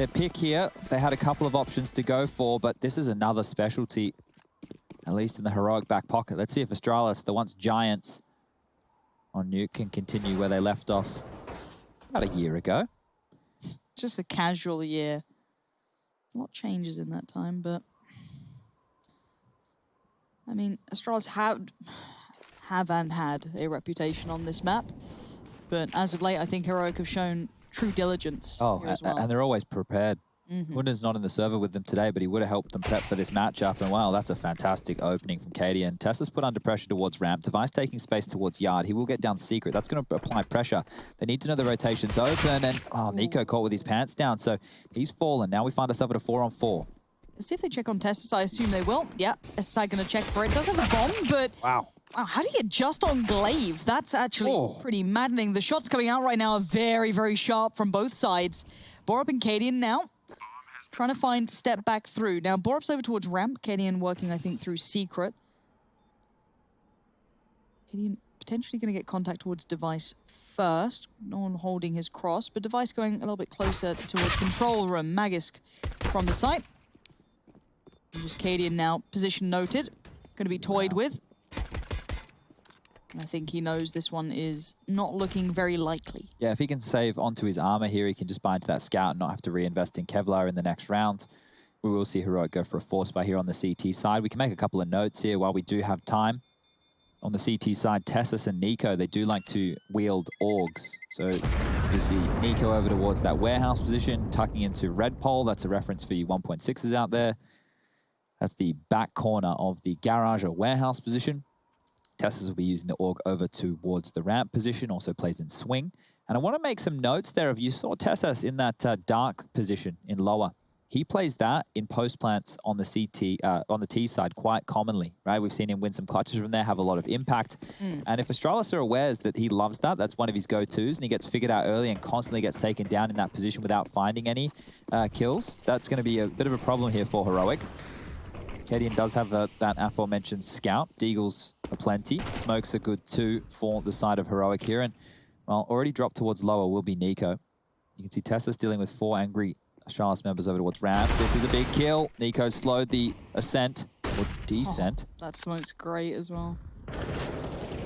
their pick here. They had a couple of options to go for, but this is another specialty, at least in the heroic back pocket. Let's see if Astralis, the once giants on Nuke, can continue where they left off about a year ago. Just a casual year. A lot changes in that time, but I mean, Astralis have and had a reputation on this map, but as of late, I think Heroic have shown true diligence here as well. And they're always prepared. Wunder's not in the server with them today, but he would have helped them prep for this matchup. And wow, that's a fantastic opening from Katie. And Tessa's put under pressure towards ramp. Device taking space towards yard. He will get down secret. That's going to apply pressure. They need to know the rotation's open. And niko caught with his pants down, so he's fallen. Now we find ourselves at a 4-on-4. Let's see if they check on Tessus. I assume they will. Yeah, SSI going to check for it. Does have a bomb, but wow, how do you get just on Glaive? That's actually pretty maddening. The shots coming out right now are very, very sharp from both sides. Borup and Cadian now trying to find step back through. Now Borup's over towards ramp. Cadian working, I think, through secret. Cadian potentially going to get contact towards Device first. No one holding his cross, but Device going a little bit closer towards control room. Magisk from the site. Just Cadian now, position noted. Going to be toyed with. And I think he knows this one is not looking very likely. Yeah, if he can save onto his armor here, he can just buy into that scout and not have to reinvest in Kevlar in the next round. We will see Heroic go for a force buy here on the CT side. We can make a couple of notes here while we do have time. On the CT side, Tessus and niko, they do like to wield Augs. So you see niko over towards that warehouse position, tucking into red pole. That's a reference for you 1.6s out there. That's the back corner of the garage or warehouse position. Tessus will be using the Aug over towards the ramp position, also plays in swing. And I want to make some notes there of you saw Tessus in that dark position in lower. He plays that in post plants on the CT, on the T side quite commonly, right? We've seen him win some clutches from there, have a lot of impact. And if Astralis are aware that he loves that, that's one of his go-tos, and he gets figured out early and constantly gets taken down in that position without finding any kills, that's going to be a bit of a problem here for Heroic. Cadian does have that aforementioned scout. Deagles aplenty. Smokes are good too for the side of Heroic here. And, well, already dropped towards lower will be niko. You can see Tesla's dealing with 4 angry Astralis members over towards ramp. This is a big kill. niko slowed the ascent, or descent. That smoke's great as well.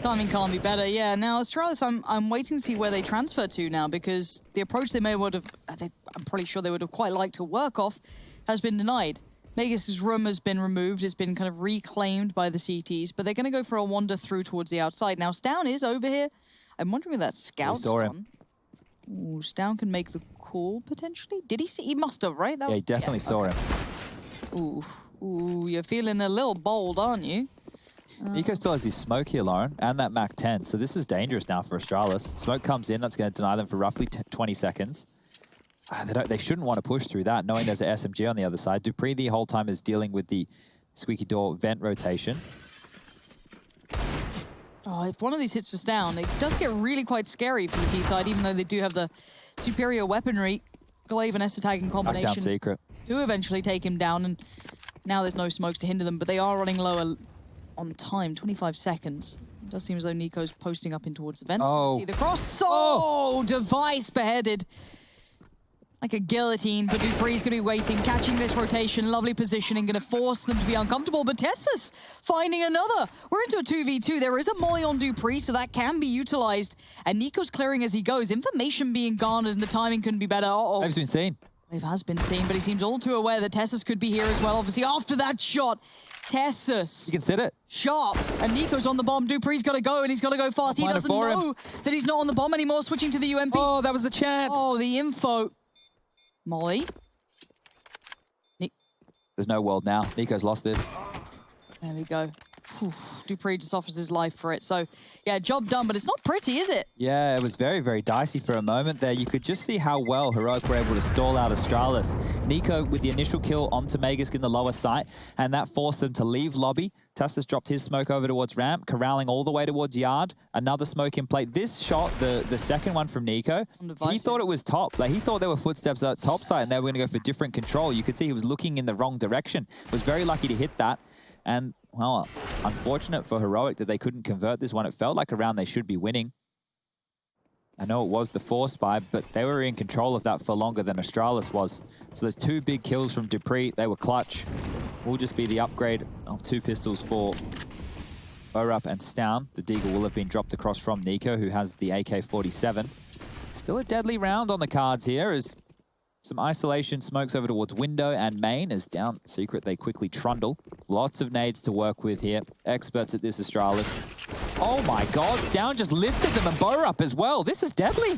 Timing can't be better. Yeah, now Astralis, I'm waiting to see where they transfer to now, because the approach they may would have, I'm pretty sure they would have quite liked to work off, has been denied. Magisk's room has been removed. It's been kind of reclaimed by the CTs, but they're going to go for a wander through towards the outside. Now, Stown is over here. I'm wondering if that scout's gone. Ooh, Stown can make the call, potentially. Did he see? He must have, right? He definitely saw him. Ooh, you're feeling a little bold, aren't you? niko still has his smoke here, Lauren, and that MAC-10. So this is dangerous now for Astralis. Smoke comes in. That's going to deny them for roughly 20 seconds. They shouldn't want to push through that, knowing there's an SMG on the other side. Dupree the whole time is dealing with the squeaky door vent rotation. Oh, if one of these hits was down, it does get really quite scary for the T side, even though they do have the superior weaponry. Glaive and Essetag in combination Knockdown secret. do eventually take him down, and now there's no smokes to hinder them, but they are running lower on time, 25 seconds. It does seem as though niko's posting up in towards the vents. See the cross. Oh, Device beheaded. Like a guillotine, but Dupree's going to be waiting, catching this rotation, lovely positioning, going to force them to be uncomfortable, but Tessus finding another. We're into a 2v2. There is a molly on Dupree, so that can be utilized, and niko's clearing as he goes. Information being garnered, and the timing couldn't be better. Glaive's been seen. Glaive has been seen, but he seems all too aware that Tessus could be here as well. Obviously, after that shot, Tessus. You can sit it. Sharp, and niko's on the bomb. Dupree's got to go, and he's got to go fast. He doesn't know that he's not on the bomb anymore, switching to the UMP. Oh, that was the chance. Oh, the info. Molly. There's no world now. niko's lost this. There we go. Whew. Dupree just offers his life for it. So, yeah, job done, but it's not pretty, is it? Yeah, it was very, very dicey for a moment there. You could just see how well Heroic were able to stall out Astralis. niko with the initial kill onto Magisk in the lower site, and that forced them to leave lobby. Tessus dropped his smoke over towards ramp, corralling all the way towards yard. Another smoke in play. This shot, the second one from niko, he thought it was top. Like, he thought there were footsteps at top side, and they were going to go for different control. You could see he was looking in the wrong direction. Was very lucky to hit that. And, well, unfortunate for Heroic that they couldn't convert this one. It felt like a round they should be winning. I know it was the force buy, but they were in control of that for longer than Astralis was. So there's 2 big kills from dupreeh. They were clutch. Will just be the upgrade of 2 pistols for borup and Stown. The Deagle will have been dropped across from niko, who has the AK-47. Still a deadly round on the cards here as some isolation smokes over towards window and main as down secret they quickly trundle. Lots of nades to work with here. Experts at this Astralis. Oh my god, Down just lifted them and borup as well. This is deadly.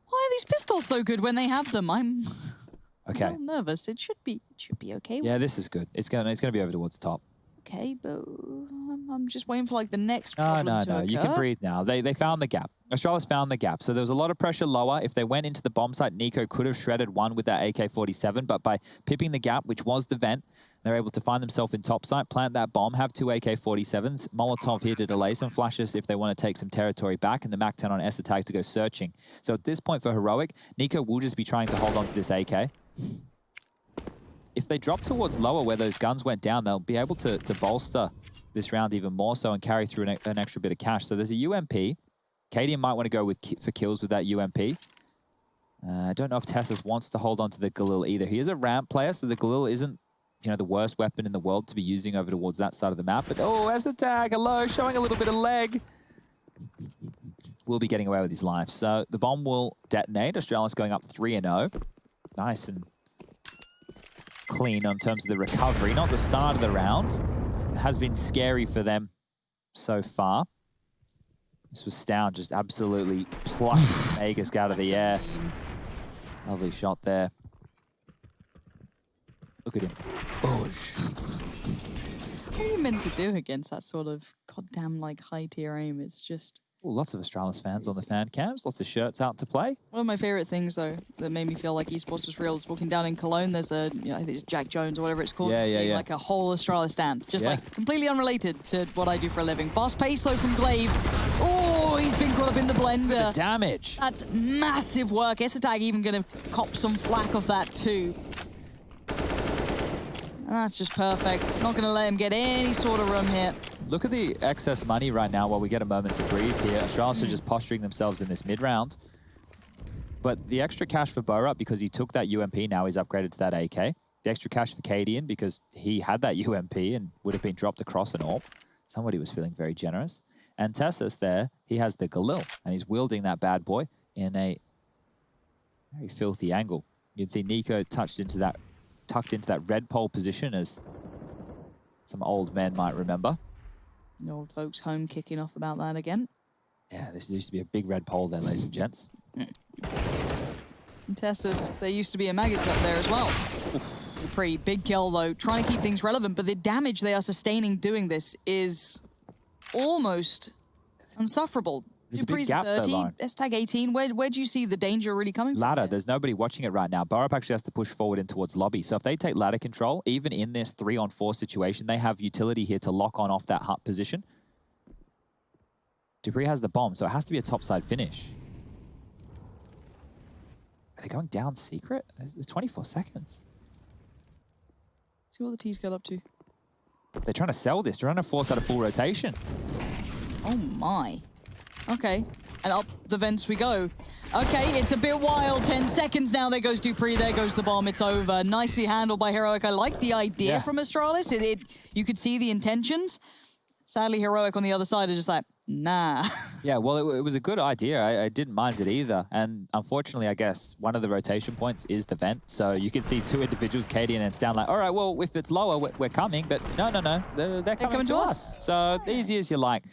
Why are these pistols so good when they have them? I'm okay. a little nervous. It should be okay. Yeah, this is good. It's gonna be over towards the top. Okay, but I'm just waiting for like the next problem to occur. You can breathe now. They found the gap. Astralis found the gap. So there was a lot of pressure lower. If they went into the bomb site, niko could have shredded one with that AK-47, but by pipping the gap, which was the vent, they're able to find themselves in top site, plant that bomb, have 2 AK-47s, Molotov here to delay some flashes if they want to take some territory back, and the MAC-10 on Tag to go searching. So at this point for Heroic, niko will just be trying to hold on to this AK. If they drop towards lower where those guns went down, they'll be able to bolster this round even more so and carry through an extra bit of cash. So there's a UMP. KDM might want to go for kills with that UMP. I don't know if Tessus wants to hold on to the Galil either. He is a ramp player, so the Galil isn't, you know, the worst weapon in the world to be using over towards that side of the map. But oh, Tag, hello, showing a little bit of leg. Will be getting away with his life. So the bomb will detonate. Astralis going up 3-0. Nice and clean in terms of the recovery. Not the start of the round. It has been scary for them so far. This was Stown just absolutely plucked Aegis out of the air. Lovely shot there. Look at him. Bush. What are you meant to do against that sort of goddamn like high tier aim? It's just... Ooh, lots of Astralis fans on the fan cams. Lots of shirts out to play. One of my favorite things though that made me feel like esports was real is walking down in Cologne. There's a, you know, I think it's Jack Jones or whatever it's called. Yeah. Like a whole Astralis stand, just like completely unrelated to what I do for a living. Fast pace though from Glaive. Oh, he's been caught up in the blender. The damage. That's massive work. Tag even gonna cop some flack off that too. And that's just perfect. Not gonna let him get any sort of room here. Look at the excess money right now while we get a moment to breathe here. Astralis are just posturing themselves in this mid-round. But the extra cash for borup, because he took that UMP, now he's upgraded to that AK. The extra cash for Cadian, because he had that UMP and would have been dropped across an AWP. Somebody was feeling very generous. And Tessus there, he has the Galil, and he's wielding that bad boy in a very filthy angle. You can see niko tucked into that red pole position, as some old men might remember. The old folks home kicking off about that again. Yeah, this used to be a big red pole there, ladies and gents. And Tessus, there used to be a Magus up there as well. A pretty big kill though, trying to keep things relevant, but the damage they are sustaining doing this is almost unsufferable. There's a big gap 30, Tag 18. Where do you see the danger really coming from? Ladder, there's nobody watching it right now. borup actually has to push forward in towards lobby. So if they take ladder control, even in this 3-on-4 situation, they have utility here to lock on off that hut position. dupreeh has the bomb, so it has to be a topside finish. Are they going down secret? There's 24 seconds. See what the T's got up to. They're trying to sell this. They're trying to force out a full rotation. Oh my. Okay, and up the vents we go. Okay, it's a bit wild. 10 seconds now. There goes dupreeh. There goes the bomb. It's over. Nicely handled by Heroic. I like the idea from Astralis. You could see the intentions. Sadly, Heroic on the other side is just like, nah. Yeah, well, it was a good idea. I didn't mind it either. And unfortunately, I guess one of the rotation points is the vent. So you can see 2 individuals, Cadian and Stown, like, all right, well, if it's lower, we're coming. But no. They're coming to us. So easy as you like.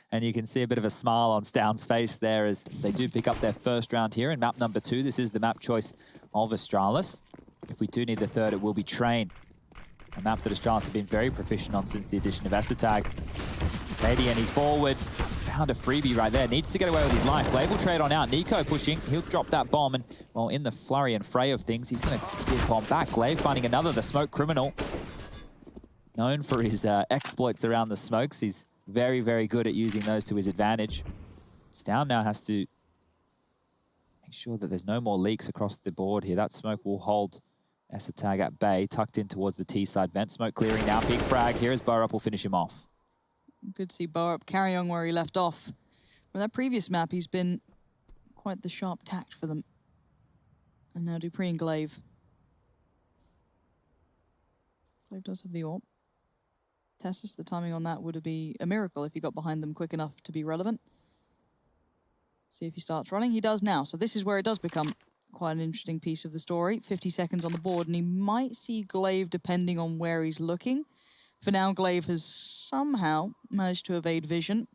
And you can see a bit of a smile on Stown's face there as they do pick up their first round here in map number 2. This is the map choice of Astralis. If we do need the third, it will be Train. A map that Astralis have been very proficient on since the addition of Tag. Cadian, he's forward. Found a freebie right there. Needs to get away with his life. Glaive will trade on out. niko pushing. He'll drop that bomb. And, well, in the flurry and fray of things, he's going to give bomb back. Glaive finding another, the smoke criminal. Known for his exploits around the smokes. He's very, very good at using those to his advantage. Stown now has to make sure that there's no more leaks across the board here. That smoke will hold Tag at bay, tucked in towards the T-side vent. Smoke clearing now. Big frag here as borup will finish him off. Good to see borup carry on where he left off. From that previous map, he's been quite the sharp tact for them. And now Dupree and Glaive. Glaive does have the AWP. Tessus, the timing on that would be a miracle if he got behind them quick enough to be relevant. See if he starts running. He does now. So this is where it does become quite an interesting piece of the story. 50 seconds on the board, and he might see Glaive depending on where he's looking. For now, Glaive has somehow managed to evade vision.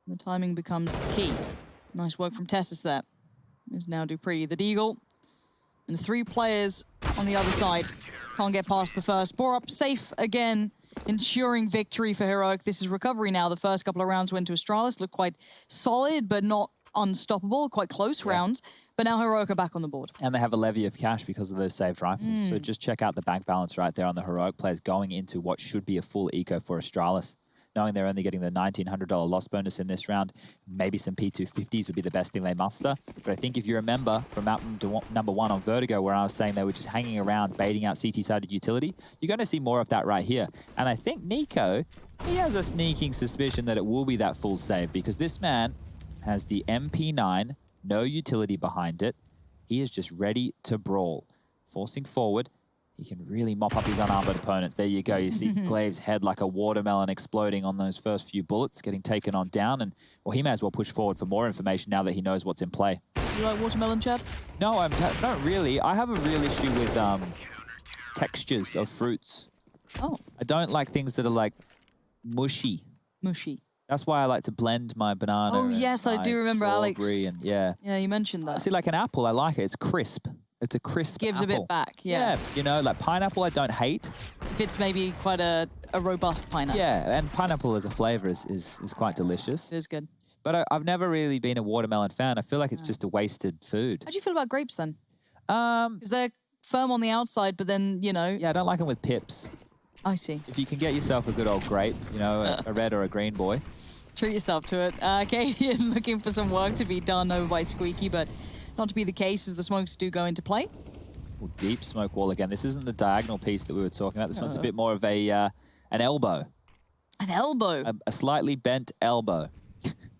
The timing becomes key. Nice work from Tessus there. There's now Dupree, the Deagle, and 3 players on the other side. Can't get past the first. Borup safe again, ensuring victory for Heroic. This is recovery now. The first couple of rounds went to Astralis. Looked quite solid, but not unstoppable. Quite close rounds. But now Heroic are back on the board. And they have a levy of cash because of those saved rifles. So just check out the bank balance right there on the Heroic players going into what should be a full eco for Astralis. Knowing they're only getting the $1,900 loss bonus in this round, maybe some P250s would be the best thing they muster. But I think if you remember from map number 1 on Vertigo, where I was saying they were just hanging around, baiting out CT-sided utility, you're going to see more of that right here. And I think niko, he has a sneaking suspicion that it will be that full save, because this man has the MP9, no utility behind it. He is just ready to brawl. Forcing forward. He can really mop up his unarmed opponents. There you go. You see Glaive's head like a watermelon exploding on those first few bullets, getting taken on down. And, well, he may as well push forward for more information now that he knows what's in play. You like watermelon, Chad? No, I don't really. I have a real issue with textures of fruits. Oh. I don't like things that are, like, mushy. Mushy. That's why I like to blend my banana. Oh, yes, I do remember Alex. And, yeah, you mentioned that. See, like an apple, I like it. It's crisp. It's a crisp Gives apple. a bit back, yeah. You know, like pineapple I don't hate. If it's maybe quite a robust pineapple. Yeah, and pineapple as a flavour is quite delicious. It is good. But I've never really been a watermelon fan. I feel like it's just a wasted food. How do you feel about grapes then? Because they're firm on the outside, but then, you know... Yeah, I don't like them with pips. I see. If you can get yourself a good old grape, you know, a red or a green boy. Treat yourself to it. Cadian looking for some work to be done over by Squeaky, but... not to be the case as the smokes do go into play. Well, deep smoke wall again. This isn't the diagonal piece that we were talking about. This one's a bit more of a an elbow. An elbow? A slightly bent elbow.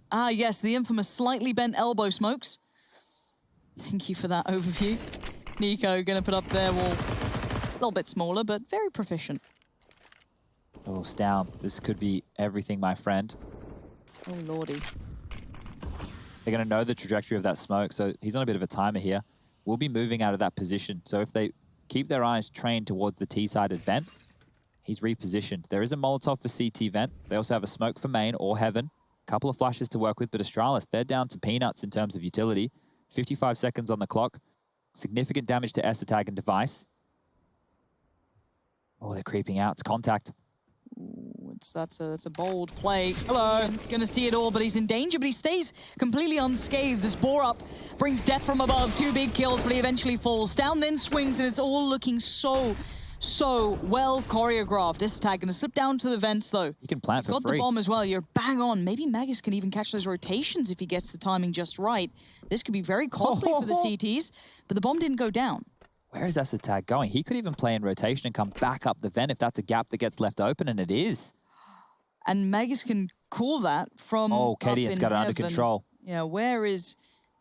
Ah, yes, the infamous slightly bent elbow smokes. Thank you for that overview. niko going to put up their wall. A little bit smaller, but very proficient. Oh, Stown. This could be everything, my friend. Oh, lordy. They're going to know the trajectory of that smoke, so he's on a bit of a timer here. We'll be moving out of that position. So if they keep their eyes trained towards the T-sided vent, he's repositioned. There is a Molotov for CT vent. They also have a smoke for main or heaven. A couple of flashes to work with, but Astralis, they're down to peanuts in terms of utility. 55 seconds on the clock. Significant damage to Esther tag and device. Oh, they're creeping out. It's contact. That's a bold play. Hello. Gonna see it all, but he's in danger, but he stays completely unscathed. This Borup brings death from above. 2 big kills, but he eventually falls. Down then swings, and it's all looking so well choreographed. This tag gonna slip down to the vents, though. You can plant for free. Got the bomb as well. You're bang on. Maybe Magus can even catch those rotations if he gets the timing just right. This could be very costly for the CTs, but the bomb didn't go down. Where is Esther tag going? He could even play in rotation and come back up the vent if that's a gap that gets left open, and it is. And Magus can call that from Cadian's got it under control. Yeah, where is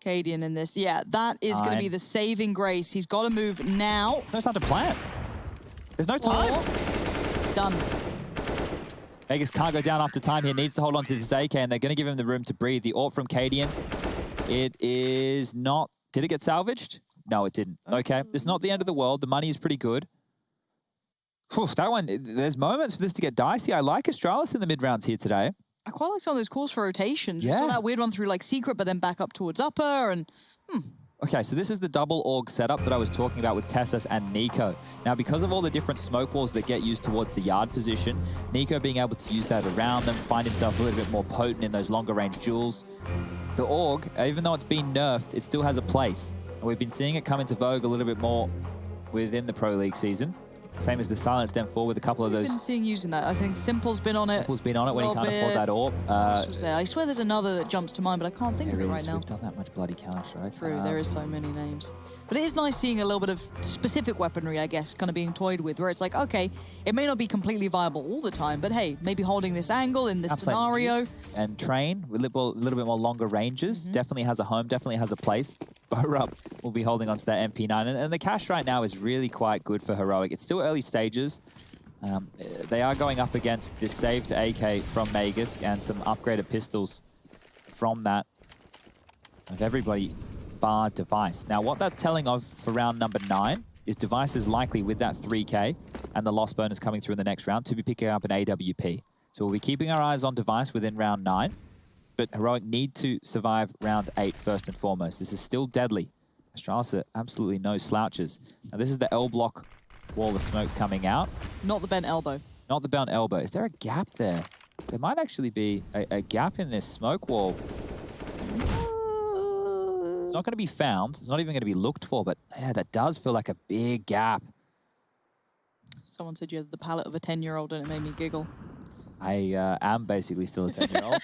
Cadian in this? Yeah, that is going to be the saving grace. He's got to move now. There's no time to plant. There's no time. Done. Vegas can't go down after time here. Needs to hold on to this AK, and they're going to give him the room to breathe. The AWP from Cadian. It is not... Did it get salvaged? No, it didn't. Okay, it's not the end of the world. The money is pretty good. Whew, that one, there's moments for this to get dicey. I like Astralis in the mid-rounds here today. I quite like some of those calls for rotations. Yeah. You saw that weird one through like secret, but then back up towards upper and... Okay, so this is the double org setup that I was talking about with Tessus and niko. Now, because of all the different smoke walls that get used towards the yard position, niko being able to use that around them, find himself a little bit more potent in those longer range duels. The org, even though it's been nerfed, it still has a place. And we've been seeing it come into vogue a little bit more within the Pro League season. Same as the silenced M4 with a couple of those. I've been seeing using that. I think Simple's been on it. Simple's been on it when he can't afford that AWP. I swear there's another that jumps to mind, but I can't think of it right now. We've done that much bloody Counter-Strike. True, there is so many names. But it is nice seeing a little bit of specific weaponry, I guess, kind of being toyed with, where it's like, okay, it may not be completely viable all the time, but hey, maybe holding this angle in this scenario. And train with a little bit more longer ranges. Definitely has a home, definitely has a place. BoRup will be holding onto that MP9. And the cash right now is really quite good for Heroic. It's still early stages. They are going up against this saved AK from Magisk and some upgraded pistols from that of everybody bar Device. Now, what that's telling of for round number 9 is Device is likely with that 3K and the loss bonus coming through in the next round to be picking up an AWP. So we'll be keeping our eyes on Device within round 9, but Heroic need to survive round 8 first and foremost. This is still deadly. Astralis are absolutely no slouches. Now, this is the L block wall of smokes coming out. Not the bent elbow. Not the bent elbow. Is there a gap there? There might actually be a gap in this smoke wall. It's not going to be found. It's not even going to be looked for, but yeah, that does feel like a big gap. Someone said you had the palate of a 10-year-old and it made me giggle. I am basically still a 10-year-old.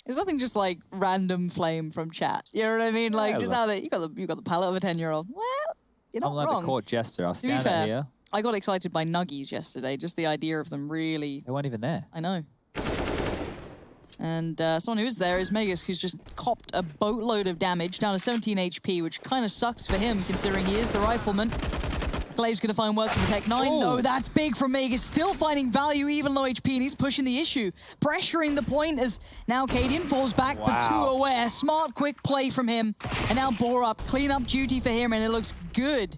It's nothing just like random flame from chat. You know what I mean? Like, just how that you got the palate of a 10-year-old. Well, you're not I'm like wrong. the court jester. I'll stand out here. I got excited by nuggies yesterday. Just the idea of them really. They weren't even there. I know. And someone who is there is Magisk, who's just copped a boatload of damage down to 17 HP, which kind of sucks for him considering he is the rifleman. Glave's going to find work from the Tech 9. Oh. No, that's big from Magisk. Still finding value, even low HP, and he's pushing the issue. Pressuring the point as now Cadian falls back, but too aware. Smart, quick play from him. And now BoRup, clean up duty for him, and it looks good.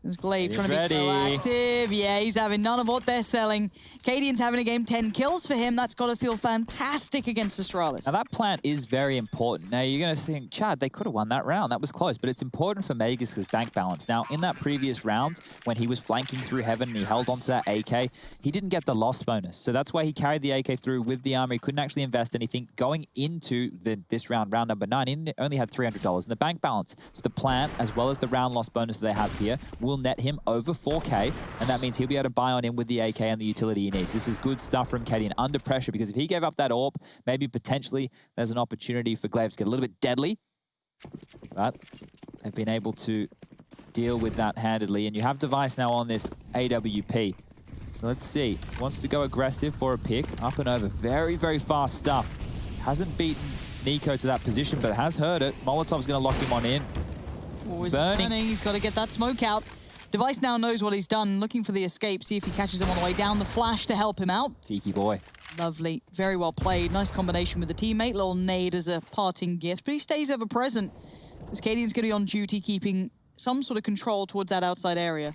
There's Glaive trying to be proactive. Yeah, he's having none of what they're selling. Cadian's having a game, 10 kills for him. That's got to feel fantastic against Astralis. Now, that plant is very important. Now, you're going to think, Chad, they could have won that round. That was close, but it's important for Magisk's bank balance. Now, in that previous round, when he was flanking through heaven and he held onto that AK, he didn't get the loss bonus. So that's why he carried the AK through with the armor. He couldn't actually invest anything. Going into this round, round number 9, he only had $300 in the bank balance. So the plant, as well as the round loss bonus that they have here, will net him over 4K, and that means he'll be able to buy on in with the AK and the utility he needs. This is good stuff from Cadian under pressure, because if he gave up that AWP, maybe potentially there's an opportunity for Glaive to get a little bit deadly. But they've been able to deal with that handedly, and you have Device now on this AWP. So let's see. Wants to go aggressive for a pick. Up and over. Very, very fast stuff. Hasn't beaten niko to that position, but has heard it. Molotov's going to lock him on in. Always burning. He's got to get that smoke out. Device now knows what he's done, looking for the escape, see if he catches him on the way down. The flash to help him out. Cheeky boy. Lovely. Very well played. Nice combination with the teammate. Little nade as a parting gift, but he stays ever present. As Cadian's going to be on duty, keeping some sort of control towards that outside area.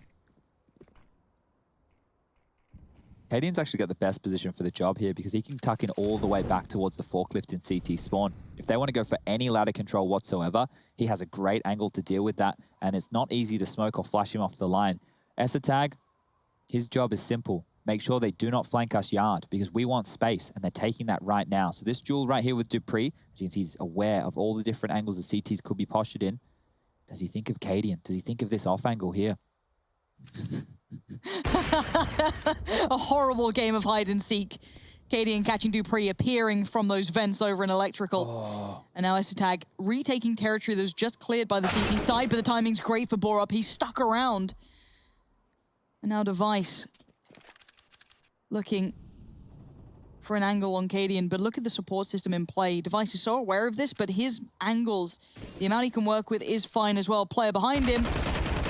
Cadian's actually got the best position for the job here because he can tuck in all the way back towards the forklift in CT spawn. If they want to go for any ladder control whatsoever, he has a great angle to deal with that, and it's not easy to smoke or flash him off the line. Esatag, his job is simple. Make sure they do not flank us yard because we want space, and they're taking that right now. So this duel right here with Dupree, as you can see, he's aware of all the different angles the CTs could be postured in. Does he think of Cadian? Does he think of this off angle here? A horrible game of hide and seek. Cadian catching Dupree, appearing from those vents over in electrical. Oh. And now Esatag retaking territory that was just cleared by the CT side, but the timing's great for BoRup. He's stuck around. And now Device looking for an angle on Cadian, but look at the support system in play. Device is so aware of this, but his angles, the amount he can work with is fine as well. Player behind him.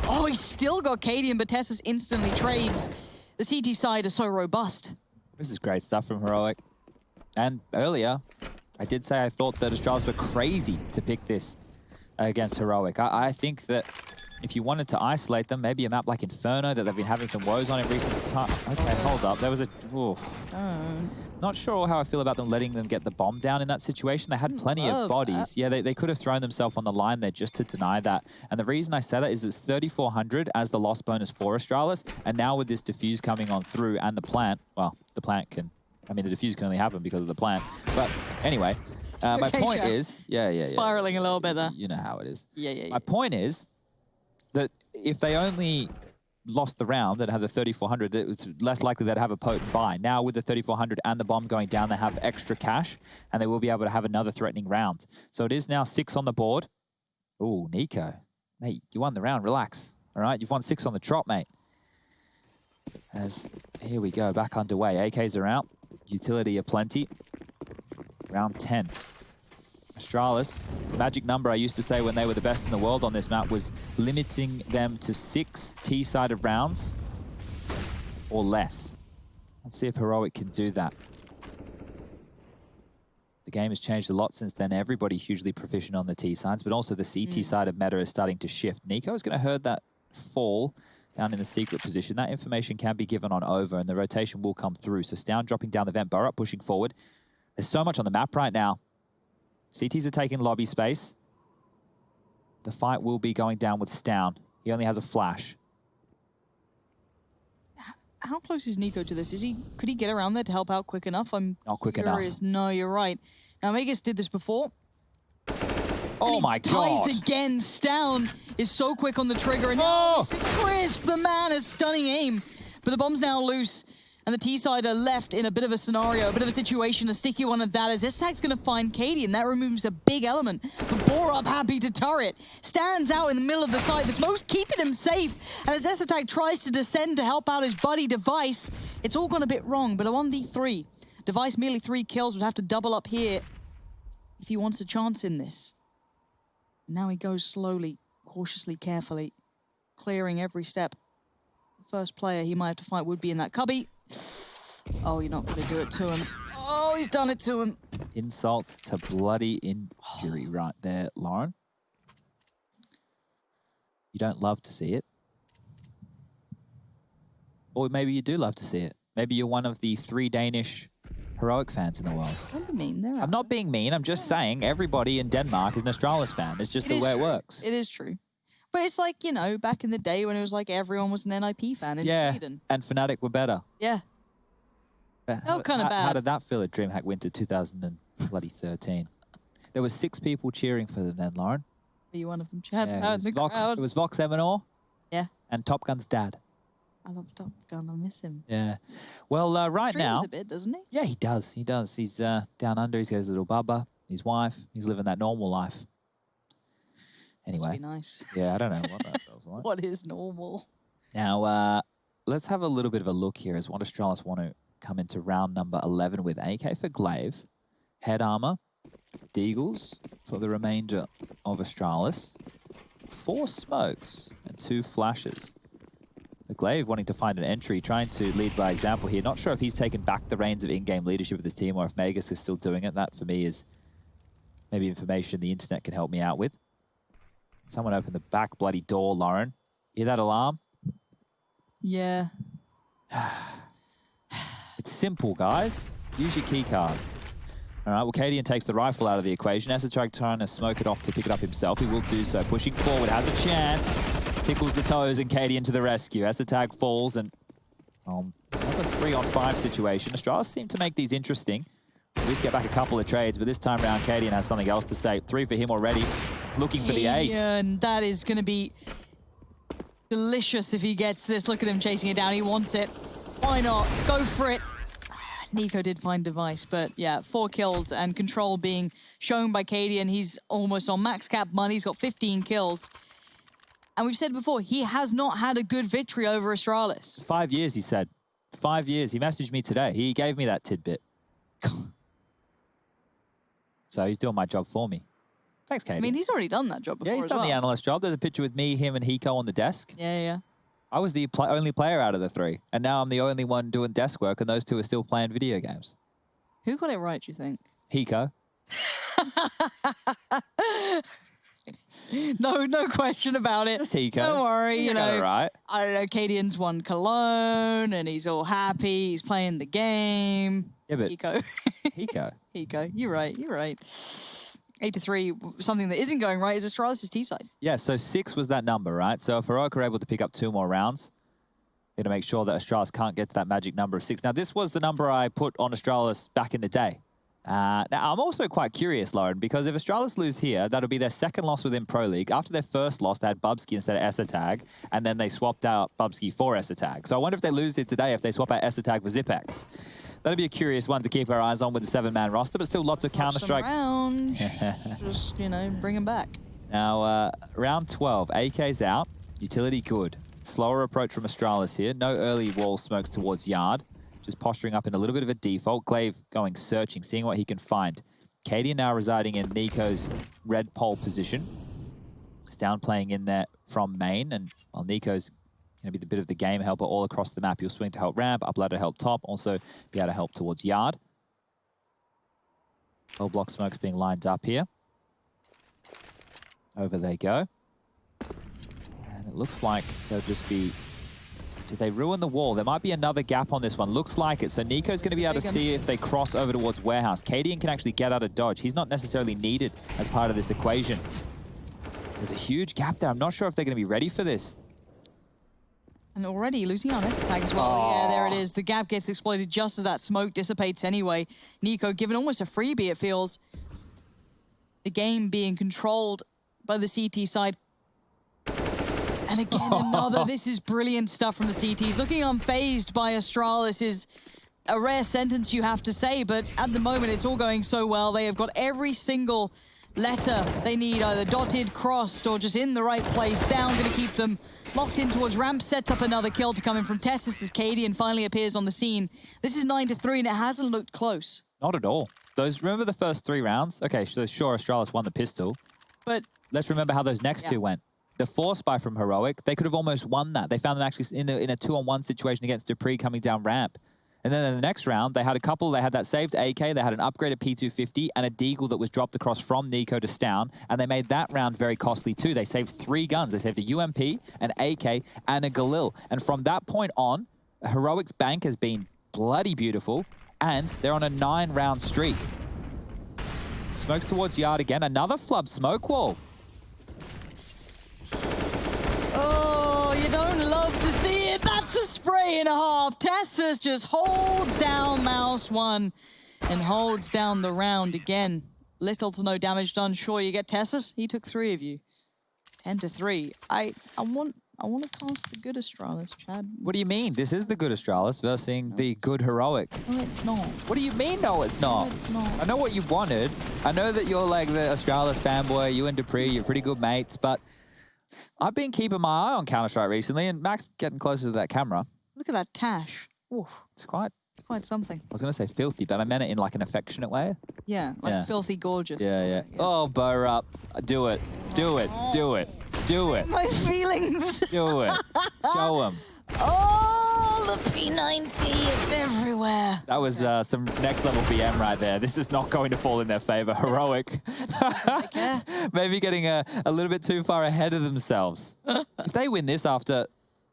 Oh, he's still got Cadian, but Tessus instantly trades. The CT side is so robust. This is great stuff from Heroic. And earlier, I did say I thought that Astralis were crazy to pick this against Heroic. I think that if you wanted to isolate them, maybe a map like Inferno that they've been having some woes on in recent time. Okay, hold up. There was a... Not sure how I feel about them letting them get the bomb down in that situation. They had plenty of bodies. Yeah, they could have thrown themselves on the line there just to deny that. And the reason I say that is it's 3,400 as the loss bonus for Astralis. And now with this defuse coming on through and the plant, well, the plant can... I mean, the defuse can only happen because of the plant. But anyway, my point is... Yeah. Spiraling a little bit there. You know how it is. Yeah. My point is that if they only lost the round and had the 3400, it's less likely they'd have a potent buy. Now with the 3400 and the bomb going down, they have extra cash and they will be able to have another threatening round. So it is now 6 on the board. Ooh, niko. Mate, you won the round, relax. All right, you've won 6 on the trot, mate. As here we go, back underway. AKs are out, utility aplenty. Round 10. Astralis, the magic number I used to say when they were the best in the world on this map was limiting them to 6 T-sided rounds or less. Let's see if Heroic can do that. The game has changed a lot since then. Everybody hugely proficient on the T-sides, but also the CT-sided meta is starting to shift. niko is going to herd that fall down in the secret position. That information can be given on over, and the rotation will come through. So Stown dropping down the vent, Burrup pushing forward. There's so much on the map right now. CTs are taking lobby space. The fight will be going down with Stown. He only has a flash. How close is niko to this? Could he get around there to help out quick enough? I'm not quick curious. enough. No, you're right. Now, Magus did this before. Oh my God. Ties again. Stown is so quick on the trigger. And this is crisp. The man has stunning aim. But the bomb's now loose. And the T-side are left in a bit of a scenario, a bit of a situation, a sticky one at that, as zywoo's going to find Katie, and that removes a big element. But Borup, happy to turret, stands out in the middle of the site. The smoke's keeping him safe, and as zywoo tries to descend to help out his buddy Device, it's all gone a bit wrong, but a 1v3. Device merely 3 kills, would have to double up here if he wants a chance in this. Now he goes slowly, cautiously, carefully, clearing every step. The first player he might have to fight would be in that cubby. Oh, you're not going to do it to him. Oh, he's done it to him. Insult to bloody injury right there, Lauren. You don't love to see it. Or maybe you do love to see it. Maybe you're one of the 3 Danish Heroic fans in the world. What do you mean? I'm not being mean. I'm just saying everybody in Denmark is an Astralis fan. It's just the way it works. It is true. But it's like, you know, back in the day when it was like everyone was an NIP fan in Sweden. And Fnatic were better. Yeah. Felt kind of bad. How did that feel at DreamHack Winter 2013? There were 6 people cheering for them then, Lauren. Are you one of them, Chad? Yeah, it was Vox Eminor. Yeah. And Top Gun's dad. I love Top Gun. I miss him. Yeah. Well, right now... Streams a bit, doesn't he? Yeah, he does. He does. He's down under. He's got his little bubba, his wife. He's living that normal life. Anyway. Must be nice. Yeah, I don't know what that feels like. What is normal? Now, let's have a little bit of a look here as what Astralis want to come into round number 11 with. AK for Glaive, head armor, Deagles for the remainder of Astralis, 4 smokes and 2 flashes. The Glaive wanting to find an entry, trying to lead by example here. Not sure if he's taken back the reins of in-game leadership of this team or if Magus is still doing it. That, for me, is maybe information the internet can help me out with. Someone opened the back bloody door, Lauren. Hear that alarm? Yeah. It's simple, guys. Use your key cards. All right, well, Cadian takes the rifle out of the equation. Astralis trying to smoke it off to pick it up himself. He will do so. Pushing forward, has a chance. Tickles the toes, and Cadian to the rescue. Astralis falls, and another 3-on-5 situation. Astralis seem to make these interesting. At least get back a couple of trades, but this time around, Cadian has something else to say. 3 for him already. Looking for the ace. And that is going to be delicious if he gets this. Look at him chasing it down. He wants it. Why not? Go for it. niko did find Device, but yeah, 4 kills and control being shown by Cadian. He's almost on max cap money. He's got 15 kills. And we've said before, he has not had a good victory over Astralis. 5 years, he said. 5 years. He messaged me today. He gave me that tidbit. So he's doing my job for me. Thanks, Katie. I mean, he's already done that job before. Yeah, he's done the analyst job. There's a picture with me, him, and Hiko on the desk. Yeah. I was the only player out of the 3, and now I'm the only one doing desk work, and those 2 are still playing video games. Who got it right, do you think? Hiko. No question about it. Just Hiko. Don't worry, you know. Right. I don't know, Cadian's won Cologne, and he's all happy. He's playing the game. Yeah, but... Hiko. Hiko. You're right. 8-3, something that isn't going right is Astralis' T-side. Yeah, so 6 was that number, right? So if Heroic are able to pick up 2 more rounds, they're going to make sure that Astralis can't get to that magic number of 6. Now, this was the number I put on Astralis back in the day. Now, I'm also quite curious, Lauren, because if Astralis lose here, that'll be their second loss within Pro League. After their first loss, they had Bubsky instead of Esatag, and then they swapped out Bubsky for Esatag. So I wonder if they lose it today, if they swap out Esatag for Zipex. That'll be a curious one to keep our eyes on with the 7-man roster, but still lots of Counter-Strike. Just, you know, bring them back. Now, round 12, AK's out, utility good. Slower approach from Astralis here. No early wall smokes towards Yard. Just posturing up in a little bit of a default. Glaive going searching, seeing what he can find. Katie now residing in Nico's red pole position. Down playing in there from main, and while Nico's going to be the bit of the game helper all across the map, you'll swing to help ramp, up ladder to help top, also be able to help towards Yard. All block smokes being lined up here. Over they go. And it looks like they'll just be... Did they ruin the wall? There might be another gap on this one. Looks like it. So Nico's going to be able to see if they cross over towards Warehouse. Cadian can actually get out of dodge. He's not necessarily needed as part of this equation. There's a huge gap there. I'm not sure if they're going to be ready for this. And already losing on Esatag as well. Oh. Yeah, there it is. The gap gets exploited just as that smoke dissipates anyway. Nico given almost a freebie, it feels. The game being controlled by the CT side. And again, another. This is brilliant stuff from the CTs. Looking unfazed by Astralis is a rare sentence, you have to say, but at the moment, it's all going so well. They have got every single letter they need, either dotted, crossed, or just in the right place. Down, going to keep them locked in towards ramp. Sets up another kill to come in from Tessus as Cadian finally appears on the scene. This is 9-3, and it hasn't looked close. Not at all. Remember the first 3 rounds? Okay, so sure, Astralis won the pistol. But let's remember how those next 2 went. The force buy from Heroic, they could have almost won that. They found them actually in a 2-on-1 situation against Dupree coming down ramp. And then in the next round, they had a couple. They had that saved AK, they had an upgraded P250, and a Deagle that was dropped across from Nico to Stown. And they made that round very costly too. They saved 3 guns. They saved a UMP, an AK, and a Galil. And from that point on, Heroic's bank has been bloody beautiful, and they're on a 9-round streak. Smokes towards Yard again. Another flub smoke wall. You don't love to see it. That's a spray and a half. Tessus just holds down Mouse 1 and holds down the round again. Little to no damage done. Sure, you get Tessus. He took 3 of you. 10-3. I want to cast the good Astralis, Chad. What do you mean? This is the good Astralis versus the good Heroic. No, it's not. What do you mean, no, it's not? No, it's not. I know what you wanted. I know that you're like the Astralis fanboy. You and Dupree, you're pretty good mates, but I've been keeping my eye on Counter-Strike recently, and Max getting closer to that camera. Look at that tash. Ooh. It's quite something. I was going to say filthy, but I meant it in like an affectionate way. Yeah, like filthy gorgeous. Yeah. Oh, bow up. Do it. Do it. Do it. Do it. My feelings. Do it. Show them. Oh, the P90. It's everywhere. That was some next level BM right there. This is not going to fall in their favor. Heroic. Maybe getting a little bit too far ahead of themselves. If they win this after...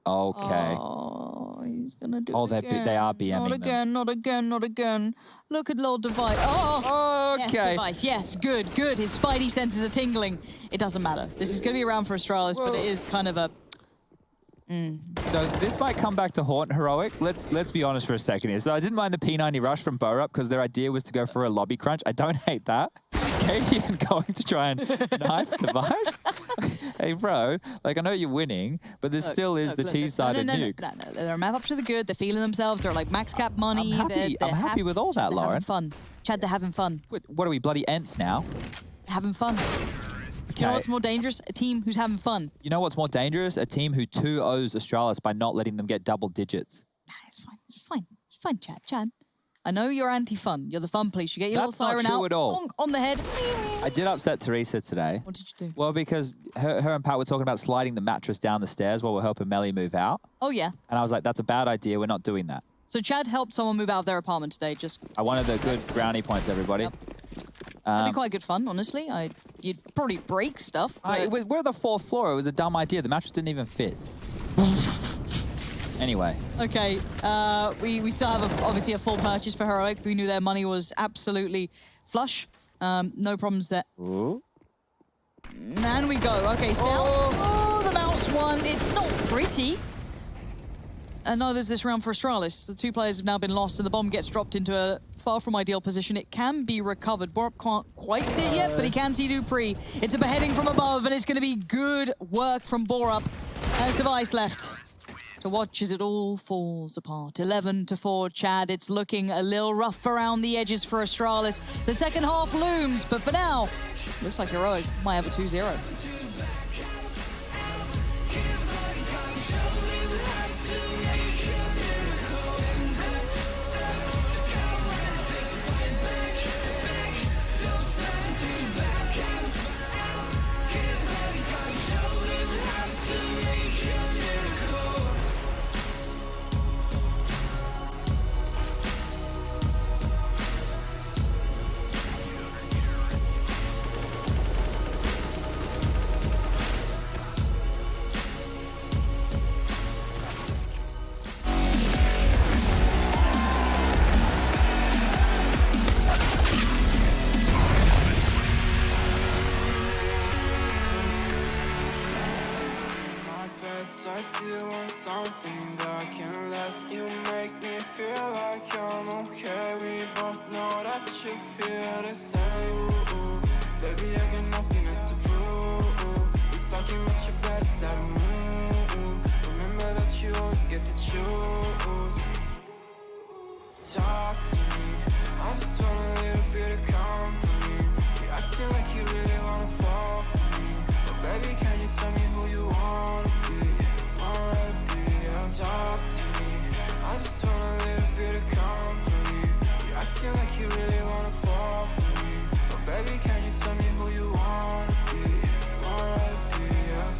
Okay. Oh, he's going to do it again. They are BMing Not again, not again, not again. Look at Lord Device. Oh, okay. Yes, Device. Yes, good. His spidey senses are tingling. It doesn't matter. This is going to be around for Astralis, but it is kind of a... So this might come back to haunt Heroic. Let's be honest for a second here. So I didn't mind the P90 rush from Borup because their idea was to go for a lobby crunch. I don't hate that. Cadian going to try and knife Device. Hey, bro, like I know you're winning, but there still is the T side of Nuke. No, they're a map up to the good. They're feeling themselves. They're like max cap money. I'm happy with all that, Lauren. Fun. Chad, they're having fun. What are we, bloody Ents now? Having fun. Okay. You know what's more dangerous? A team who's having fun. You know what's more dangerous? A team who 2-0s Astralis by not letting them get double digits. Nah, it's fine. It's fine. It's fine, Chad. I know you're anti-fun. You're the fun police. You get your little siren out. That's not true at all. On the head. I did upset Teresa today. What did you do? Well, because her and Pat were talking about sliding the mattress down the stairs while we're helping Melly move out. Oh, yeah. And I was like, that's a bad idea. We're not doing that. So Chad helped someone move out of their apartment today. I wanted the good brownie points, everybody. Yep. That'd be quite good fun, honestly. You'd probably break stuff. We're the 4th floor. It was a dumb idea. The mattress didn't even fit. Anyway. Okay. We still have, obviously, a full purchase for Heroic. We knew their money was absolutely flush. No problems there. Ooh. And we go. Okay, Stealth. Oh, the Mouse 1. It's not pretty. And no, there's this round for Astralis. The 2 players have now been lost, and the bomb gets dropped into a far from ideal position. It can be recovered. Borup can't quite see it yet, but he can see Dupree. It's a beheading from above, and it's going to be good work from Borup as Device left to watch as it all falls apart. 11-4, Chad. It's looking a little rough around the edges for Astralis. The second half looms, but for now, looks like Heroic might have a 2-0. I still want something that can last. You make me feel like I'm okay. We both know that you feel the same. Ooh, baby, I got nothing else to prove. You're talking about your best side of me. Remember that you always get to choose. Talk to me, I just want a little bit of company. You're acting like you really wanna fall for me. But baby, can you tell me who you wanna be? Talk to me, I just want a little bit of company. You're acting like you really wanna fall for me. But baby, can you tell me who you wanna be? Yeah.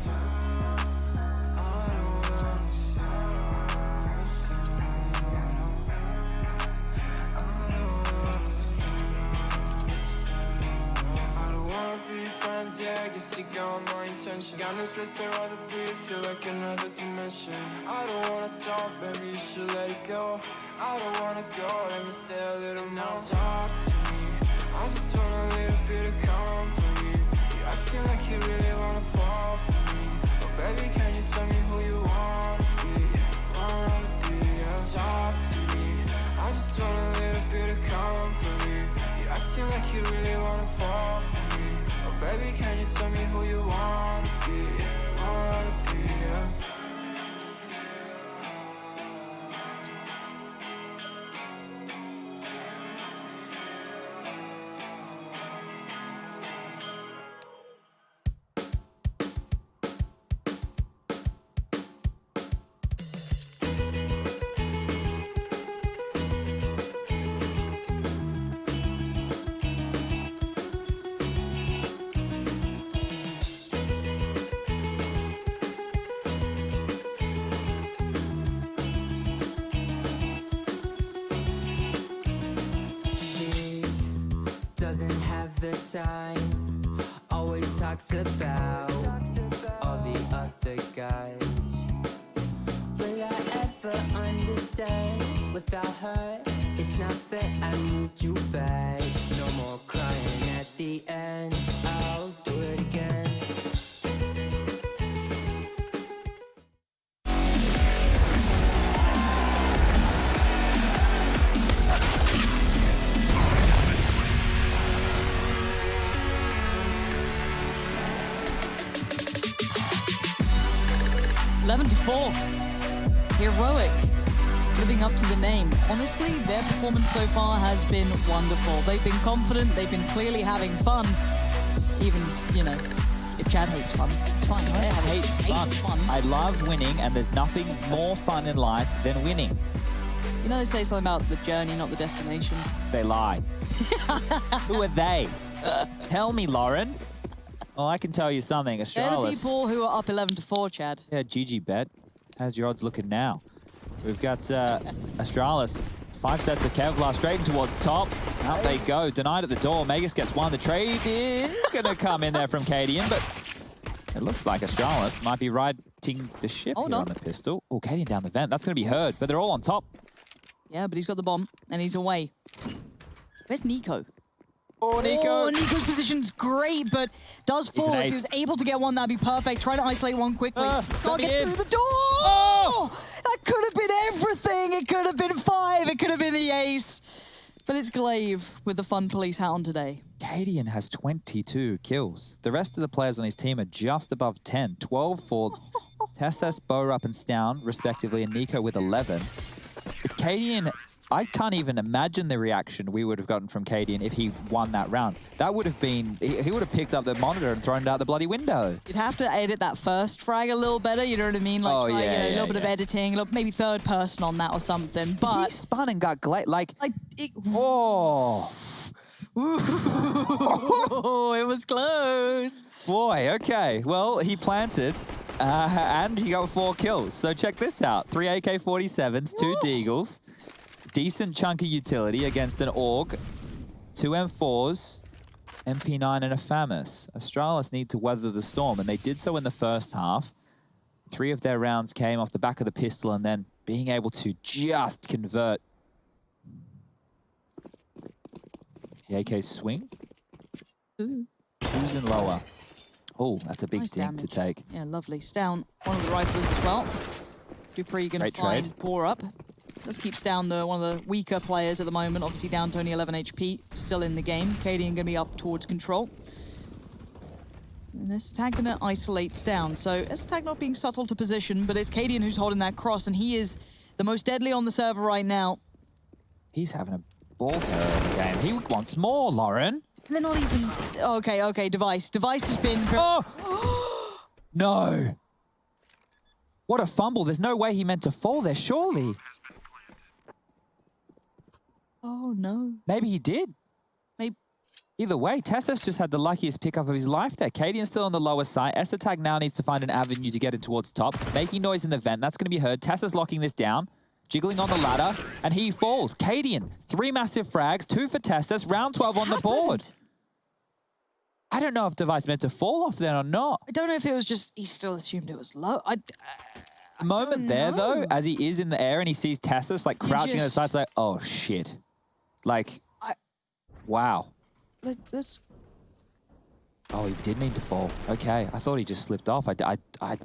I don't wanna be friends, yeah, I guess you got my intention. Got no place I'd rather be, feel like another dimension. I don't wanna talk, baby, you should let it go. I don't wanna go, let me stay a little more. Talk to me, I just want a little bit of company. You're acting like you really wanna fall for me. But baby, can you tell me who you wanna be? Yeah. Talk to me, I just want a little bit of company. You're acting like you really wanna fall for me. But baby, can you tell me who you wanna be? Yeah. Doesn't have the time, always talks about all the other guys. Will I ever understand? Without her, it's not fair, I need you back. No more crying at the end, I'll do it again. Heroic, living up to the name. Honestly, their performance so far has been wonderful. They've been confident, they've been clearly having fun. Even, if Chad hates fun, it's fine. I hate fun. I love winning, and there's nothing more fun in life than winning. You know they say something about the journey, not the destination? They lie. Who are they? Tell me, Lauren. Well, I can tell you something. Astralis. They're the people who are up 11-4, Chad. Yeah, GG bet. How's your odds looking now? We've got Astralis. 5 sets of Kevlar straight in towards top. Out they go. Denied at the door. Magus gets one. The trade is going to come in there from Cadian, but it looks like Astralis might be riding the ship here on the pistol. Oh, Cadian down the vent. That's going to be heard, but they're all on top. Yeah, but he's got the bomb, and he's away. Where's Niko? Oh, Niko. Oh, Niko's position's great, but does fall. If he was able to get one, that'd be perfect. Try to isolate one quickly. Can't get through the door! Oh! That could have been everything. It could have been 5. It could have been the ace. But it's Glaive with the fun police hat on today. Cadian has 22 kills. The rest of the players on his team are just above 10. 12 for Tessus, Borup, and Stown, respectively, and niko with 11. But Cadian, I can't even imagine the reaction we would have gotten from Cadian if he won that round. That would have been, he would have picked up the monitor and thrown it out the bloody window. You'd have to edit that first frag a little better, you know what I mean? Like, a little bit of editing, maybe third person on that or something. But he spun and got oh, it was close. Boy, okay. Well, he planted and he got 4 kills. So check this out. 3 AK-47s, 2 Deagles. Decent chunk of utility against an AUG. 2 M4s, MP9 and a FAMAS. Astralis need to weather the storm, and they did so in the first half. 3 of their rounds came off the back of the pistol, and then being able to just convert. The AK swing. Who's in lower? Oh, that's a big Nice thing damage to take. Yeah, lovely. Stown, one of the riflers as well. Dupree going to find Borup. Let's keep Stown one of the weaker players at the moment. Obviously down to only 11 HP, still in the game. Cadian going to be up towards control. And this attack going to isolate Stown. So this attack not being subtle to position, but it's Cadian who's holding that cross, and he is the most deadly on the server right now. He's having a ball terror in the game. He wants more, Lauren. They're not even... Okay, Device. Device has been... Oh! No. What a fumble. There's no way he meant to fall there, surely. Oh, no. Maybe he did. Maybe. Either way, Tessus just had the luckiest pickup of his life there. Cadian's still on the lower side. S-Attack now needs to find an avenue to get it towards top. Making noise in the vent. That's going to be heard. Tessus locking this down. Jiggling on the ladder. And he falls. Cadian, 3 massive frags. 2 for Tessus. Round 12 on the board. I don't know if Device meant to fall off there or not. I don't know if it was just... He still assumed it was low. Moment there, though, as he is in the air and he sees Tessus, like, crouching on the side, it's like, oh, shit. Like, wow. Let's... Oh, he did mean to fall. Okay, I thought he just slipped off.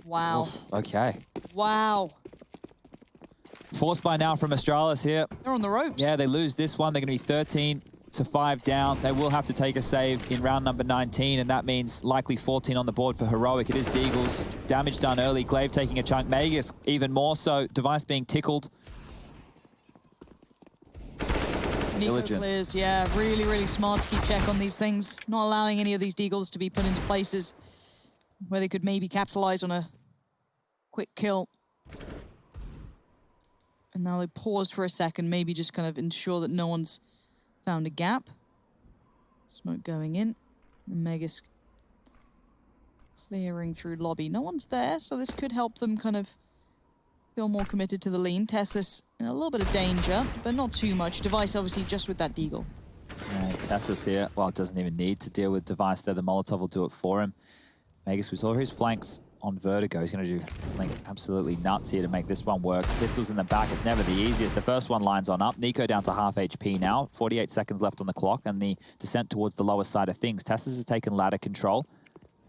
Wow. Oh, okay. Wow. Forced by now from Astralis here. They're on the ropes. Yeah, they lose this one. They're going to be 13-5 down. They will have to take a save in round number 19, and that means likely 14 on the board for Heroic. It is Deagles. Damage done early. Glaive taking a chunk. Magus even more so. Device being tickled. niko clears, yeah, really, really smart to keep check on these things. Not allowing any of these Deagles to be put into places where they could maybe capitalize on a quick kill. And now they pause for a second, maybe just kind of ensure that no one's found a gap. Smoke going in. And Megas clearing through lobby. No one's there, so this could help them kind of feel more committed to the lean. Tessus in a little bit of danger, but not too much. Device obviously just with that Deagle. Yeah, Tessus here. Well, it doesn't even need to deal with Device there. The Molotov will do it for him. Megas, we saw his flanks on Vertigo. He's going to do something absolutely nuts here to make this one work. Pistols in the back. It's never the easiest. The first one lines on up. niko down to half HP now. 48 seconds left on the clock, and the descent towards the lower side of things. Tessus has taken ladder control.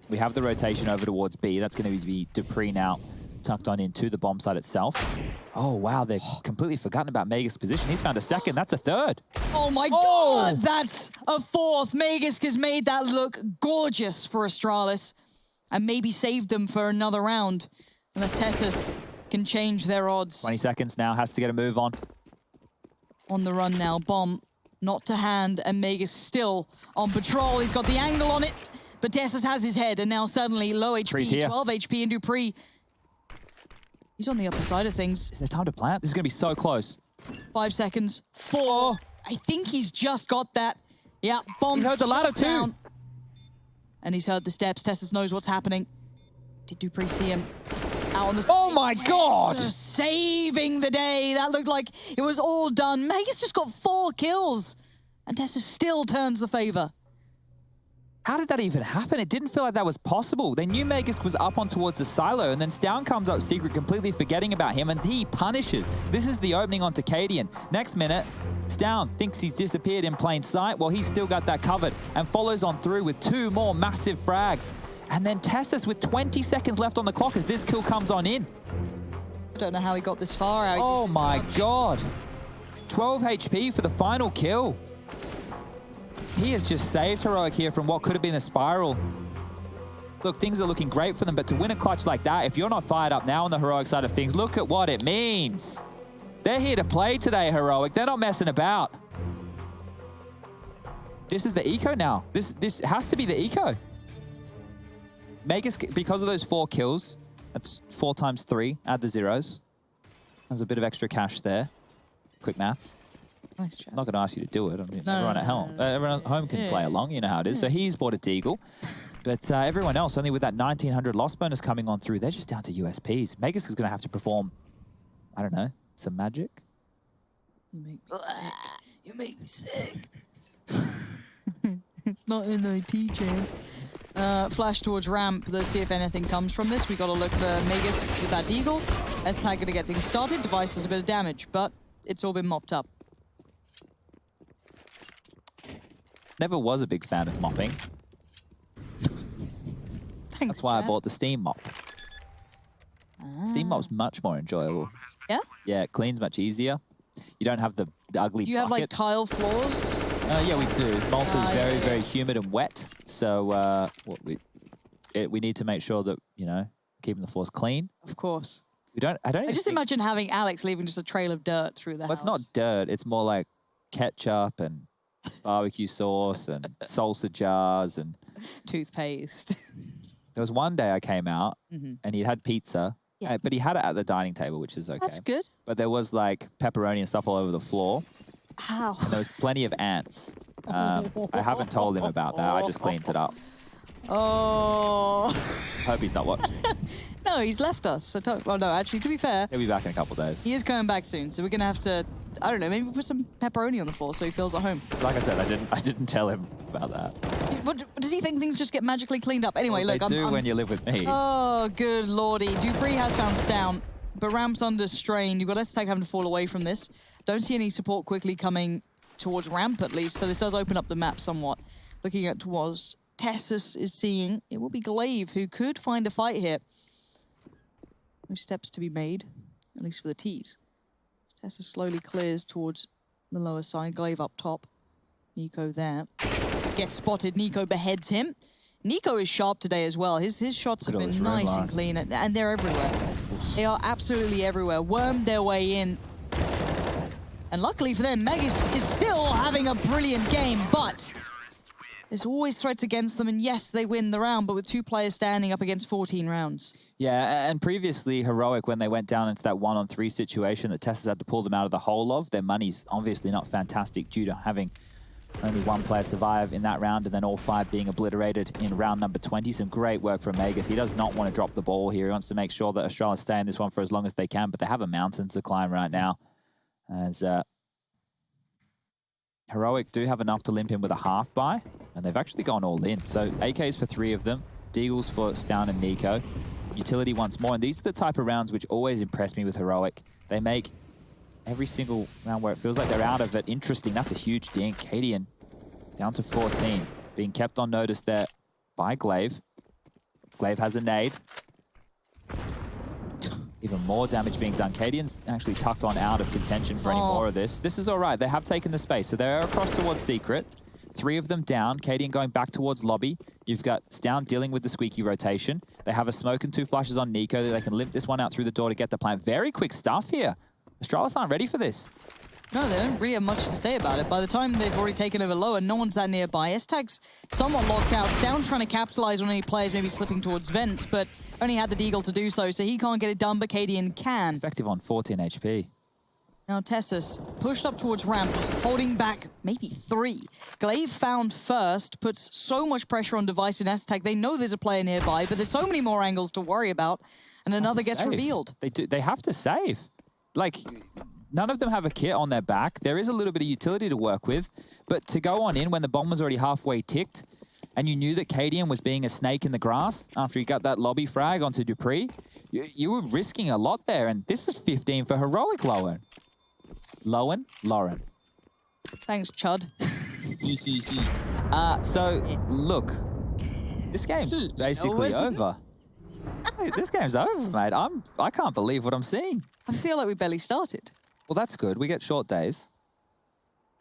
We have the rotation over towards B. That's going to be Dupree now tucked on into the bomb site itself. Oh, wow. They've completely forgotten about Megas' position. He's found a second. That's a third. Oh, my God. That's a fourth. Megas has made that look gorgeous for Astralis and maybe saved them for another round. Unless Tessus can change their odds. 20 seconds now. Has to get a move on. On the run now. Bomb not to hand, and Megas still on patrol. He's got the angle on it, but Tessus has his head, and now suddenly low HP, 12 HP, and Dupree. He's on the upper side of things. Is there time to plant? This is going to be so close. 5 seconds. 4. I think he's just got that. Yeah, bomb. He's heard the ladder down. too. And he's heard the steps. Tessus knows what's happening. Did Dupree see him? Out on the... Oh my God! Saving the day. That looked like it was all done. Megas just got 4 kills. And Tessus still turns the favor. How did that even happen? It didn't feel like that was possible. They knew Megas was up on towards the silo, and then Stown comes up secret, completely forgetting about him, and he punishes. This is the opening onto Cadian. Next minute, Stown thinks he's disappeared in plain sight. Well, he's still got that covered and follows on through with 2 more massive frags. And then Tessus with 20 seconds left on the clock as this kill comes on in. I don't know how he got this far out. Oh my God. 12 HP for the final kill. He has just saved Heroic here from what could have been a spiral. Look, things are looking great for them, but to win a clutch like that, if you're not fired up now on the Heroic side of things, look at what it means. They're here to play today, Heroic. They're not messing about. This is the eco now. This has to be the eco. Magus, because of those 4 kills, that's 4 times 3. Add the zeros. There's a bit of extra cash there. Quick math. Nice try. I'm not going to ask you to do it. I mean, No, everyone at home, everyone at home can play along. You know how it is. So he's bought a deagle. But everyone else, only with that 1900 loss bonus coming on through, they're just down to USPs. Magus is going to have to perform, I don't know, some magic. You make me sick. You make me sick. It's not in the IP chain. Flash towards ramp. Let's see if anything comes from this. We got to look for Magus with that deagle. S-Tag going to get things started. Device does a bit of damage, but it's all been mopped up. Never was a big fan of mopping. Thanks, That's why I Chad. bought the Steam mop. Steam mop's much more enjoyable. Yeah? Yeah, it cleans much easier. You don't have the ugly Do you have like bucket. tile floors? Yeah, we do. Malta's very, very humid and wet. So we need to make sure that, you know, keeping the floors clean. Of course. We don't. I don't. I just imagine having Alex leaving just a trail of dirt through the Well, house. it's not dirt. It's more like ketchup and barbecue sauce and salsa jars and Toothpaste. there was one day I came out and he had pizza, Yeah. but he had it at the dining table, which is okay. That's good. But there was like pepperoni and stuff all over the floor. How? And there was plenty of ants. I haven't told him about that. I just cleaned it up. Oh. Hope he's not watching. No, he's left us. So well, no, actually, to be fair, He'll be back in a couple of days. he is coming back soon. So we're going to have to, I don't know, maybe put some pepperoni on the floor so he feels at home. Like I said, I didn't tell him about that. What, does he think things just get magically cleaned up? Anyway, Well, look, they do I'm when you live with me. Oh, good lordy. Dupree has bounced down, but Ramp's under strain. You've got S-Tag having to fall away from this. Don't see any support quickly coming towards Ramp, at least, so this does open up the map somewhat. Looking at towards Tessus is seeing, it will be Glaive who could find a fight here. No steps to be made, at least for the T's. Tessus slowly clears towards the lower side. Glaive up top. niko there. Gets spotted. niko beheads him. niko is sharp today as well. His shots have been nice and clean, and they're everywhere. They are absolutely everywhere. Wormed their way in. And luckily for them, Magus is still having a brilliant game, but there's always threats against them, and yes, they win the round, but with 2 players standing up against 14 rounds. Yeah, and previously, Heroic, when they went down into that 1-on-3 situation that Tessus had to pull them out of the hole of, their money's obviously not fantastic due to having only 1 player survive in that round and then all 5 being obliterated in round number 20. Some great work from Magus. He does not want to drop the ball here. He wants to make sure that Astralis stay in this one for as long as they can, but they have a mountain to climb right now. As Heroic do have enough to limp in with a half buy, and they've actually gone all in. So AKs for 3 of them, Deagles for Stown and niko, utility once more, and these are the type of rounds which always impress me with Heroic. They make every single round where it feels like they're out of it interesting. That's a huge dink. Cadian down to 14, being kept on notice there by Glaive. Glaive has a nade. Even more damage being done. Cadian's actually tucked on out of contention for any more of this. This is all right. They have taken the space. So they're across towards Secret. 3 of them down. Cadian going back towards Lobby. You've got Stown dealing with the squeaky rotation. They have a smoke and 2 flashes on niko. They can limp this one out through the door to get the plant. Very quick stuff here. Astralis aren't ready for this. No, they don't really have much to say about it. By the time they've already taken over low and no one's that nearby, S-Tag's somewhat locked out. Stown's trying to capitalize on any players maybe slipping towards vents, but only had the deagle to do so he can't get it done, but Cadian can. Effective on 14 HP. Now Tessus pushed up towards ramp, holding back maybe 3. Glaive found first, puts so much pressure on Device and S-Tag. They know there's a player nearby, but there's so many more angles to worry about, and another gets revealed. They have to save. Like, none of them have a kit on their back. There is a little bit of utility to work with, but to go on in when the bomb was already halfway ticked, and you knew that Cadian was being a snake in the grass after he got that lobby frag onto Dupree, you were risking a lot there, and this is 15 for Heroic Lauren. Lauren. Thanks, Chud. So, look, this game's basically over. Hey, this game's over, mate. I can't believe what I'm seeing. I feel like we barely started. Well, that's good. We get short days.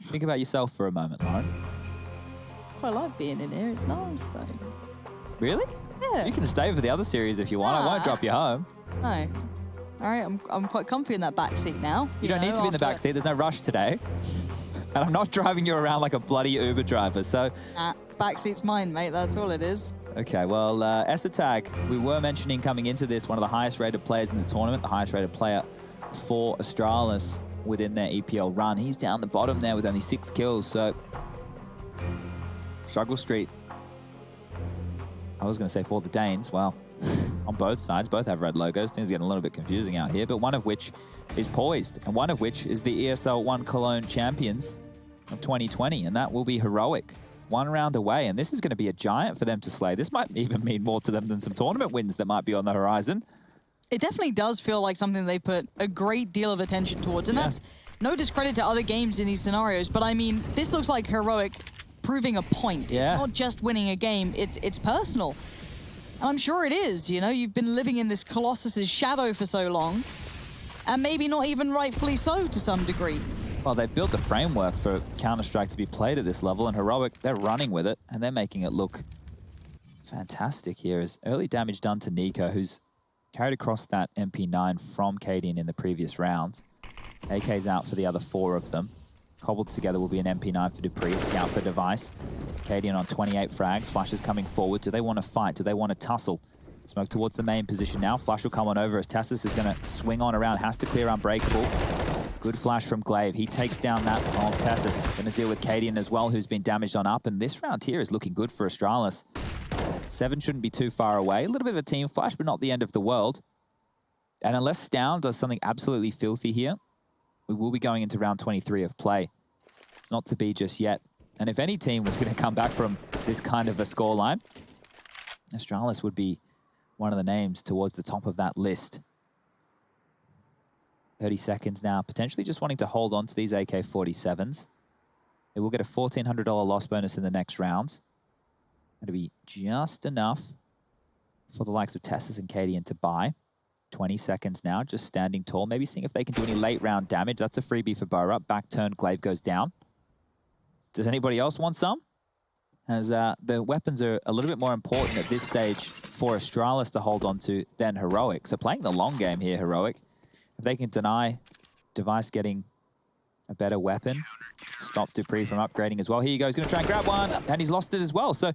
Think about yourself for a moment, Lauren. I like being in here. It's nice, though. Really? Yeah. You can stay for the other series if you want. I won't drop you home. No. All right, I'm quite comfy in that back seat now. You don't need to be in the back seat. There's no rush today. And I'm not driving you around like a bloody Uber driver, so... Nah, back seat's mine, mate. That's all it is. Okay, well, Esther, we were mentioning coming into this, one of the highest-rated players in the tournament, the highest-rated player for Astralis within their EPL run. He's down the bottom there with only 6 kills, so... Struggle Street. I was going to say for the Danes. Well, on both sides, both have red logos. Things are getting a little bit confusing out here, but one of which is poised, and one of which is the ESL 1 Cologne champions of 2020, and that will be Heroic. 1 round away, and this is going to be a giant for them to slay. This might even mean more to them than some tournament wins that might be on the horizon. It definitely does feel like something they put a great deal of attention towards, and that's no discredit to other games in these scenarios, but I mean, this looks like Heroic proving a point. Yeah. It's not just winning a game, it's personal. And I'm sure it is, you know, you've been living in this Colossus's shadow for so long, and maybe not even rightfully so to some degree. Well, they've built the framework for Counter-Strike to be played at this level, and Heroic, they're running with it, and they're making it look fantastic here. As early damage done to niko, who's carried across that MP9 from Cadian in the previous round. AK's out for the other 4 of them. Cobbled together will be an MP9 for Dupree, Scout for Device. Cadian on 28 frags. Flash is coming forward. Do they want to fight? Do they want to tussle? Smoke towards the main position now. Flash will come on over as Tassis is going to swing on around. Has to clear Unbreakable. Good flash from Glaive. He takes down that on Tassis. Going to deal with Cadian as well, who's been damaged on up. And this round here is looking good for Astralis. 7 shouldn't be too far away. A little bit of a team flash, but not the end of the world. And unless Stown does something absolutely filthy here, we will be going into round 23 of play. It's not to be just yet. And if any team was going to come back from this kind of a scoreline, Astralis would be one of the names towards the top of that list. 30 seconds now, potentially just wanting to hold on to these AK-47s. They will get a $1,400 loss bonus in the next round. That'll be just enough for the likes of Tessus and Cadian to buy. 20 seconds now, just standing tall. Maybe seeing if they can do any late round damage. That's a freebie for Burrup. Back turn, Glaive goes down. Does anybody else want some? As the weapons are a little bit more important at this stage for Astralis to hold on to than Heroic. So playing the long game here, Heroic. If they can deny Device getting a better weapon, stop Dupree from upgrading as well. Here you go, he's going to try and grab one, and he's lost it as well. So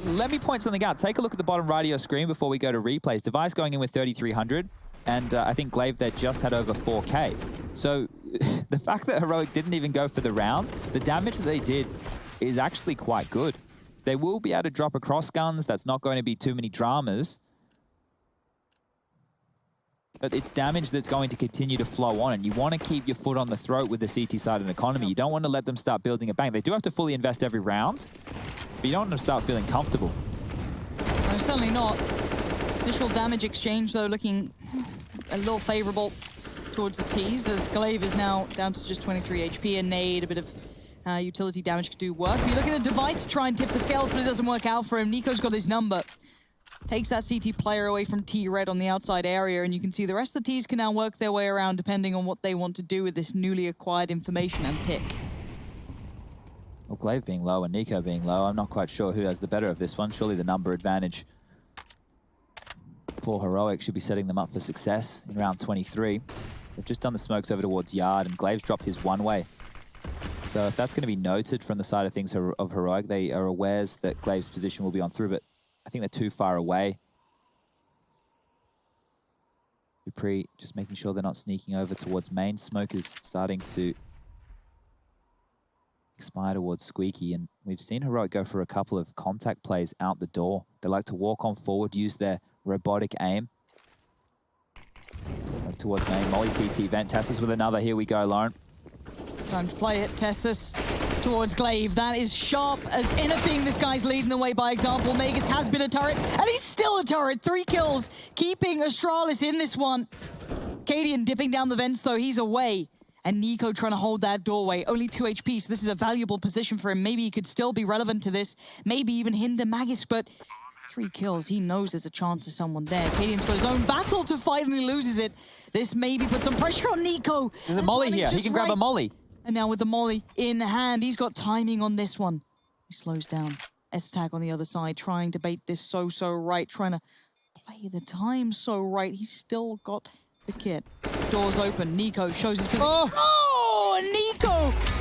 let me point something out. Take a look at the bottom right of your screen before we go to replays. Device going in with 3,300, and I think Glaive there just had over 4K. So the fact that Heroic didn't even go for the round, the damage that they did is actually quite good. They will be able to drop across guns. That's not going to be too many dramas. But it's damage that's going to continue to flow on, and you want to keep your foot on the throat with the CT side and economy. You don't want to let them start building a bank. They do have to fully invest every round, but you don't want them to start feeling comfortable. No, certainly not. Initial damage exchange, though, looking a little favorable towards the T's, as Glaive is now down to just 23 HP, and Nade, a bit of utility damage could do work. But you're looking at Device to try and tip the scales, but it doesn't work out for him. niko's got his number. Takes that CT player away from T-Red on the outside area, and you can see the rest of the Ts can now work their way around depending on what they want to do with this newly acquired information and pick. Well, Glaive being low and niko being low, I'm not quite sure who has the better of this one. Surely the number advantage for Heroic should be setting them up for success in round 23. They've just done the smokes over towards Yard, and Glaive's dropped his one-way. So if that's going to be noted from the side of things of Heroic, they are aware that Glaive's position will be on through, but I think they're too far away. Dupree just making sure they're not sneaking over towards main. Smoke is starting to expire towards Squeaky, and we've seen Heroic go for a couple of contact plays out the door. They like to walk on forward, use their robotic aim. Towards main, Molly CT vent. Tessus with another. Here we go, Lauren. Time to play it. Tessus towards Glaive. That is sharp as anything. This guy's leading the way by example. Magus has been a turret, and he's still a turret. 3 kills, keeping Astralis in this one. Cadian dipping down the vents, though. He's away. And niko trying to hold that doorway. Only 2 HP, so this is a valuable position for him. Maybe he could still be relevant to this. Maybe even hinder Magus, but 3 kills. He knows there's a chance of someone there. Cadian's got his own battle to fight, and he loses it. This maybe puts some pressure on niko. There's a molly here. He can grab a molly. And now with the molly in hand, he's got timing on this one. He slows down. S-tag on the other side, trying to bait this so right, trying to play the time so right. He's still got the kit. Doors open. niko shows his position. Oh, niko